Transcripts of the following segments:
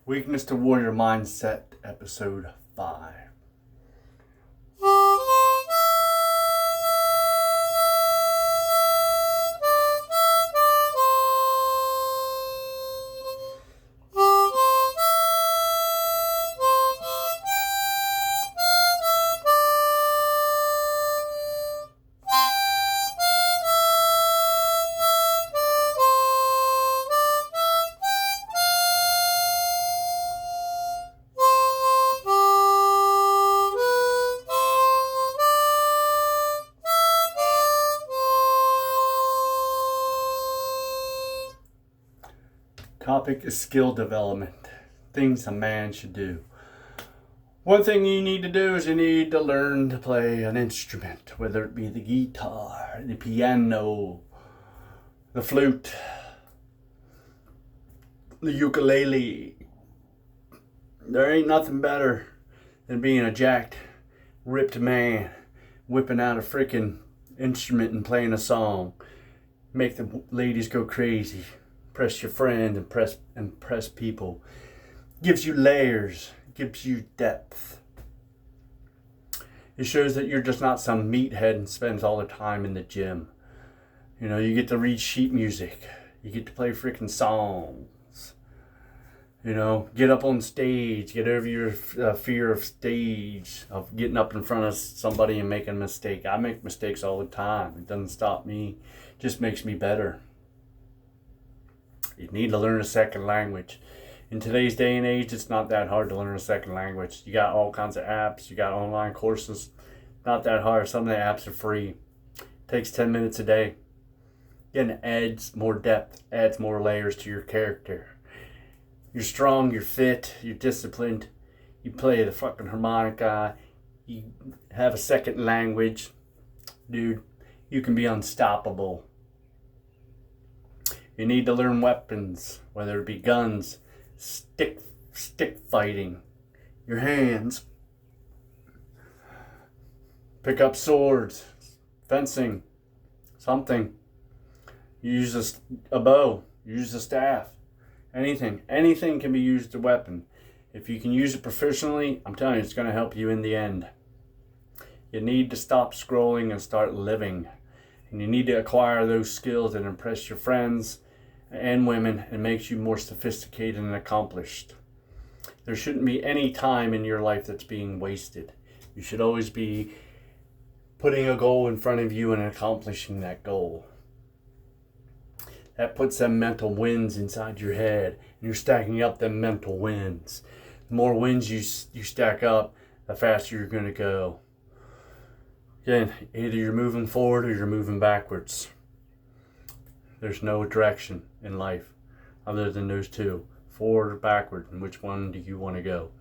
Weakness to Warrior Mindset, Episode 5. Topic is skill development. Things a man should do. One thing you need to do is you need to learn to play an instrument, whether it be the guitar, the piano, the flute, the ukulele. There ain't nothing better than being a jacked, ripped man, whipping out a freaking instrument and playing a song. Make the ladies go crazy. Impress your friends, impress people. Gives you layers, gives you depth. It shows that you're just not some meathead and spends all the time in the gym. You know, you get to read sheet music. You get to play freaking songs. You know, get up on stage. Get over your fear of stage, of getting up in front of somebody and making a mistake. I make mistakes all the time. It doesn't stop me. It just makes me better. You need to learn a second language. In today's day and age, it's not that hard to learn a second language. You got all kinds of apps. You got online courses. Not that hard. Some of the apps are free. It takes 10 minutes a day. Again, adds more depth, adds more layers to your character. You're strong, you're fit, you're disciplined. You play the fucking harmonica. You have a second language. Dude, you can be unstoppable. You need to learn weapons, whether it be guns, stick fighting, your hands. Pick up swords, fencing, something. Use a bow, use a staff, anything. Anything can be used as a weapon. If you can use it proficiently, I'm telling you, it's going to help you in the end. You need to stop scrolling and start living. And you need to acquire those skills that impress your friends and women and makes you more sophisticated and accomplished. There shouldn't be any time in your life that's being wasted. You should always be putting a goal in front of you and accomplishing that goal. That puts them mental wins inside your head, and you're stacking up them mental wins. The more wins you stack up, the faster you're going to go. Again, either you're moving forward or you're moving backwards. There's no direction in life other than those two, forward or backward, and which one do you want to go?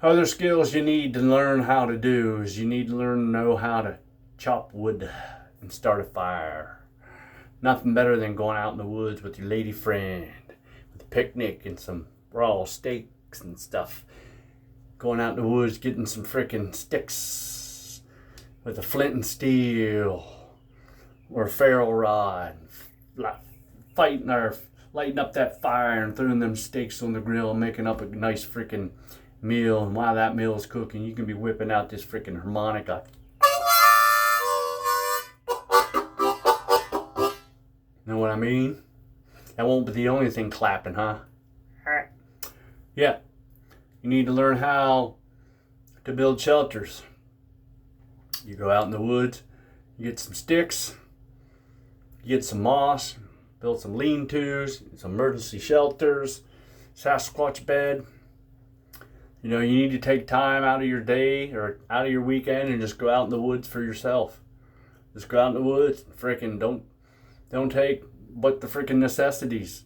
Other skills you need to learn how to do is you need to know how to chop wood and start a fire. Nothing better than going out in the woods with your lady friend, with a picnic and some raw steaks and stuff. Going out in the woods, getting some frickin' sticks with a flint and steel or a ferro rod, fighting or lighting up that fire and throwing them steaks on the grill and making up a nice freaking meal. And while that meal is cooking, you can be whipping out this freaking harmonica. Know what I mean? That won't be the only thing clapping, huh? Yeah. You need to learn how to build shelters. You go out in the woods, you get some sticks, you get some moss, build some lean-tos, some emergency shelters, Sasquatch bed. You know, you need to take time out of your day or out of your weekend and just go out in the woods for yourself. Just go out in the woods and freaking don't take but the freaking necessities.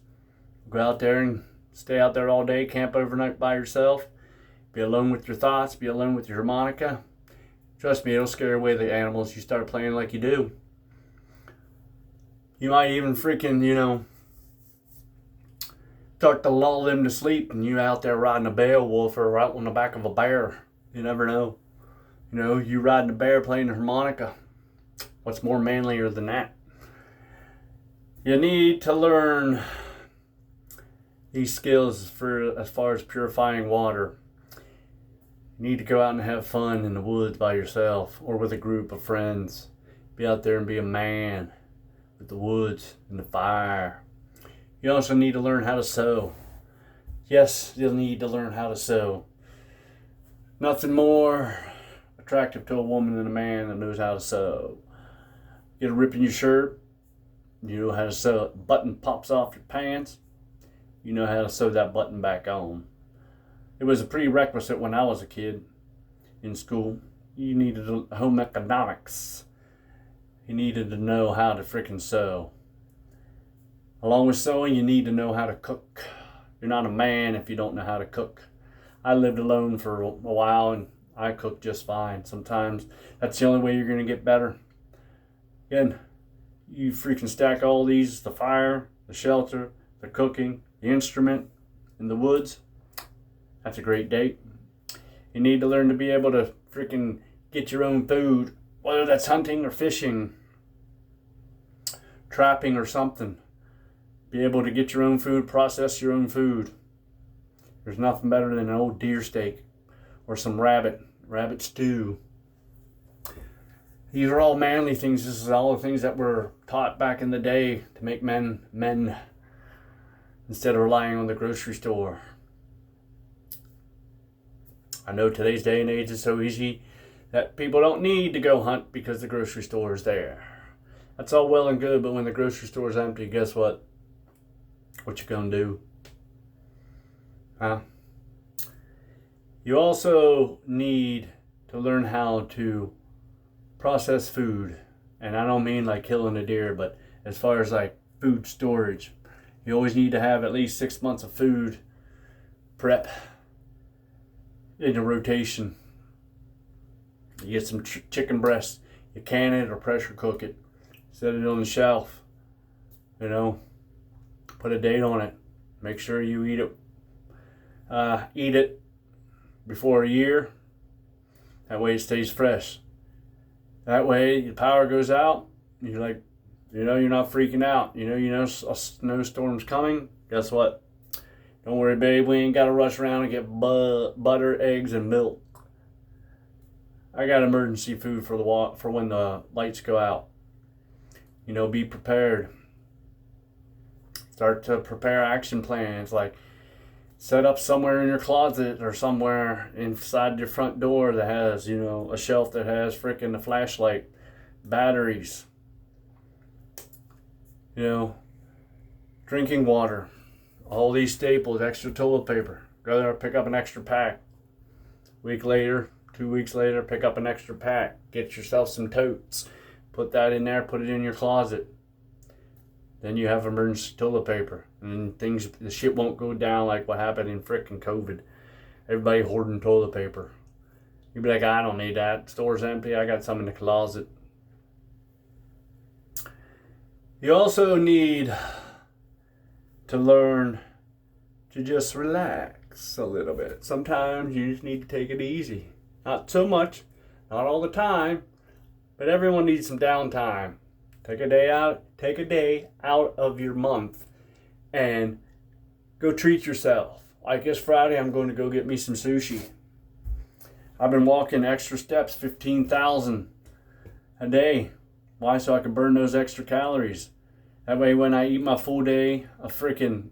Go out there and stay out there all day, camp overnight by yourself. Be alone with your thoughts, be alone with your harmonica. Trust me, it'll scare away the animals. You start playing like you do. You might even freaking, start to lull them to sleep and you out there riding a Beowulf or out on the back of a bear. You never know. You riding a bear playing a harmonica. What's more manlier than that? You need to learn these skills for as far as purifying water. You need to go out and have fun in the woods by yourself or with a group of friends. Be out there and be a man with the woods and the fire. You also need to learn how to sew. Yes, you'll need to learn how to sew. Nothing more attractive to a woman than a man that knows how to sew. Get a rip in your shirt, you know how to sew it. Button pops off your pants, you know how to sew that button back on. It was a prerequisite when I was a kid in school. You needed home economics. You needed to know how to freaking sew. Along with sewing, you need to know how to cook. You're not a man if you don't know how to cook. I lived alone for a while and I cooked just fine. Sometimes that's the only way you're going to get better. Again, you freaking stack all these, the fire, the shelter, the cooking, the instrument, in the woods. That's a great date. You need to learn to be able to freaking get your own food, whether that's hunting or fishing, trapping or something. Be able to get your own food, process your own food. There's nothing better than an old deer steak or some rabbit stew. These are all manly things. This is all the things that were taught back in the day to make men men instead of relying on the grocery store. I know today's day and age is so easy that people don't need to go hunt because the grocery store is there. That's all well and good, but when the grocery store is empty, guess what? What you gonna do? Huh? You also need to learn how to process food. And I don't mean like killing a deer, but as far as like food storage. You always need to have at least 6 months of food prep in a rotation. You get some chicken breast, you can it or pressure cook it, set it on the shelf, you know, put a date on it, make sure you eat it before a year, that way it stays fresh. That way the power goes out, you're like, you know, you're not freaking out, you know a snowstorm's coming, guess what? Don't worry, babe, we ain't got to rush around and get butter, eggs, and milk. I got emergency food for when the lights go out. You know, be prepared. Start to prepare action plans, like set up somewhere in your closet or somewhere inside your front door that has, you know, a shelf that has frickin' a flashlight, batteries, you know, drinking water. All these staples, extra toilet paper. Go there, pick up an extra pack. Week later, 2 weeks later, pick up an extra pack. Get yourself some totes. Put that in there, put it in your closet. Then you have emergency toilet paper. And the shit won't go down like what happened in frickin' COVID. Everybody hoarding toilet paper. You'd be like, I don't need that. Store's empty, I got some in the closet. You also need to learn to just relax a little bit. Sometimes you just need to take it easy. Not so much, not all the time, but everyone needs some downtime. Take a day out of your month and go treat yourself. Like this Friday, I'm going to go get me some sushi. I've been walking extra steps, 15,000 a day. Why? So I can burn those extra calories. That way when I eat my full day, a freaking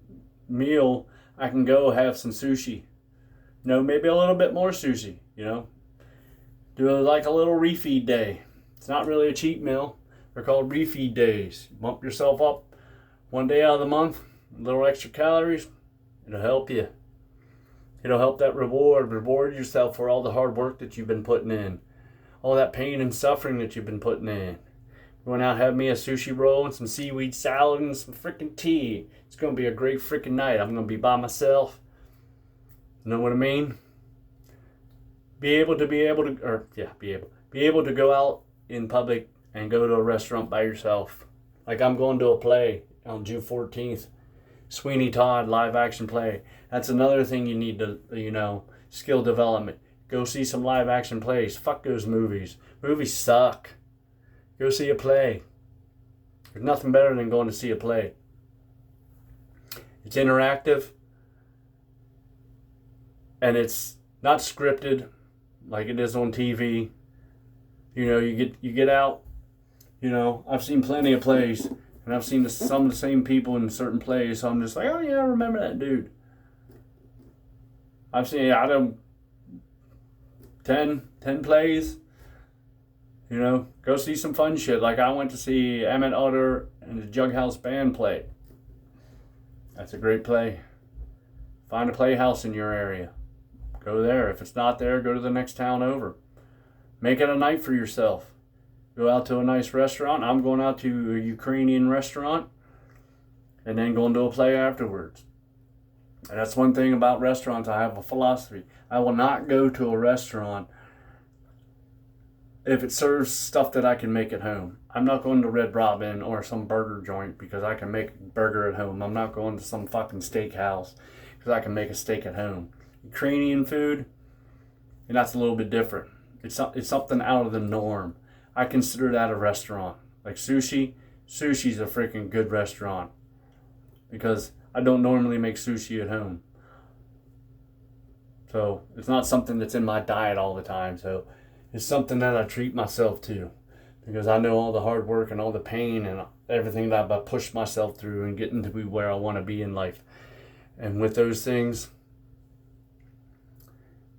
meal, I can go have some sushi. You know, maybe a little bit more sushi, you know. Do like a little refeed day. It's not really a cheat meal. They're called refeed days. Bump yourself up one day out of the month, a little extra calories. It'll help you. It'll help that reward yourself for all the hard work that you've been putting in. All that pain and suffering that you've been putting in. Going out, have me a sushi roll and some seaweed salad and some freaking tea. It's going to be a great freaking night. I'm going to be by myself. You know what I mean? Be able to go out in public and go to a restaurant by yourself. Like I'm going to a play on June 14th. Sweeney Todd live action play. That's another thing you need to, you know, skill development. Go see some live action plays. Fuck those movies. Movies suck. Go see a play. There's nothing better than going to see a play. It's interactive. And it's not scripted like it is on TV. You know, you get out. You know, I've seen plenty of plays, and I've seen some of the same people in certain plays. So I'm just like, oh yeah, I remember that dude. I've seen out of 10 plays. You know, go see some fun shit. Like I went to see Emmett Otter and the Jughouse Band play. That's a great play. Find a playhouse in your area. Go there. If it's not there, go to the next town over. Make it a night for yourself. Go out to a nice restaurant. I'm going out to a Ukrainian restaurant and then going to a play afterwards. And that's one thing about restaurants. I have a philosophy. I will not go to a restaurant if it serves stuff that I can make at home. I'm not going to Red Robin or some burger joint because I can make a burger at home. I'm not going to some fucking steakhouse because I can make a steak at home. Ukrainian food, and that's a little bit different. It's something out of the norm. I consider that a restaurant. Like sushi, sushi's a freaking good restaurant because I don't normally make sushi at home. So it's not something that's in my diet all the time. So it's something that I treat myself to because I know all the hard work and all the pain and everything that I pushed myself through and getting to be where I want to be in life. And with those things,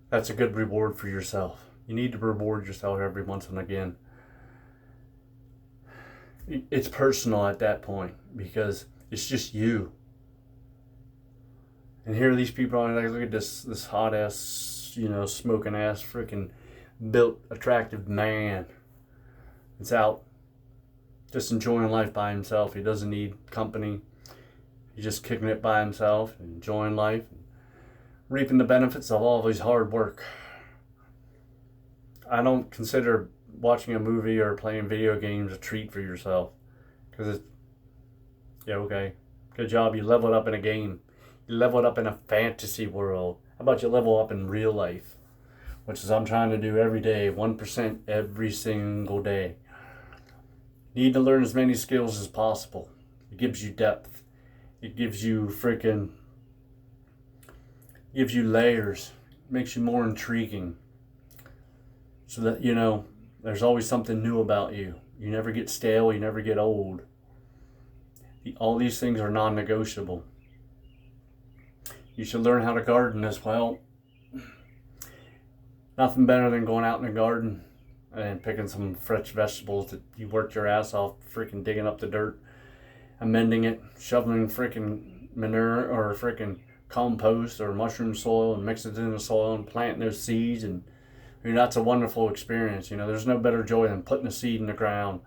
that's a good reward for yourself. You need to reward yourself every once and again. It's personal at that point because it's just you. And here these people are like, look at this hot ass, you know, smoking ass, freaking built, attractive man. It's out just enjoying life by himself. He doesn't need company. He's just kicking it by himself, enjoying life, and reaping the benefits of all of his hard work. I don't consider watching a movie or playing video games a treat for yourself because it's, yeah, okay, good job, you leveled up in a game, you leveled up in a fantasy world. How about you level up in real life, which is I'm trying to do every day, 1% every single day. You need to learn as many skills as possible. It gives you depth, it gives you gives you layers, makes you more intriguing so that, you know, there's always something new about you. You never get stale. You never get old. All these things are non-negotiable. You should learn how to garden as well. Nothing better than going out in the garden and picking some fresh vegetables that you worked your ass off, freaking digging up the dirt, amending it, shoveling freaking manure or freaking compost or mushroom soil and mix it in the soil and planting those seeds. And I mean, that's a wonderful experience. You know, there's no better joy than putting a seed in the ground,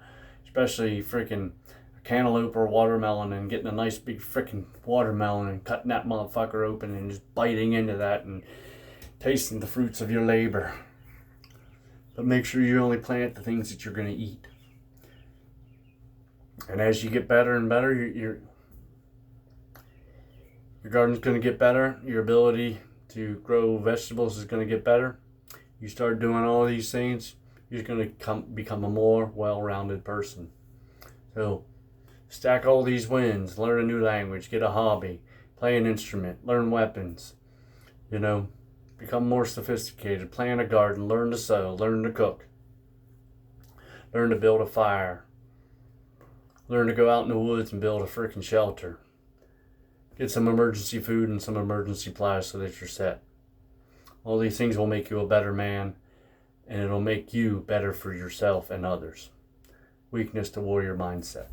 especially freaking a cantaloupe or watermelon and getting a nice big freaking watermelon and cutting that motherfucker open and just biting into that and tasting the fruits of your labor. But make sure you only plant the things that you're going to eat. And as you get better and better, your garden's going to get better. Your ability to grow vegetables is going to get better. You start doing all these things, you're going to become a more well-rounded person. So stack all these wins, learn a new language, get a hobby, play an instrument, learn weapons, you know, become more sophisticated, plant a garden, learn to sew, learn to cook, learn to build a fire, learn to go out in the woods and build a freaking shelter. Get some emergency food and some emergency supplies so that you're set. All these things will make you a better man, and it'll make you better for yourself and others. Weakness to warrior mindset.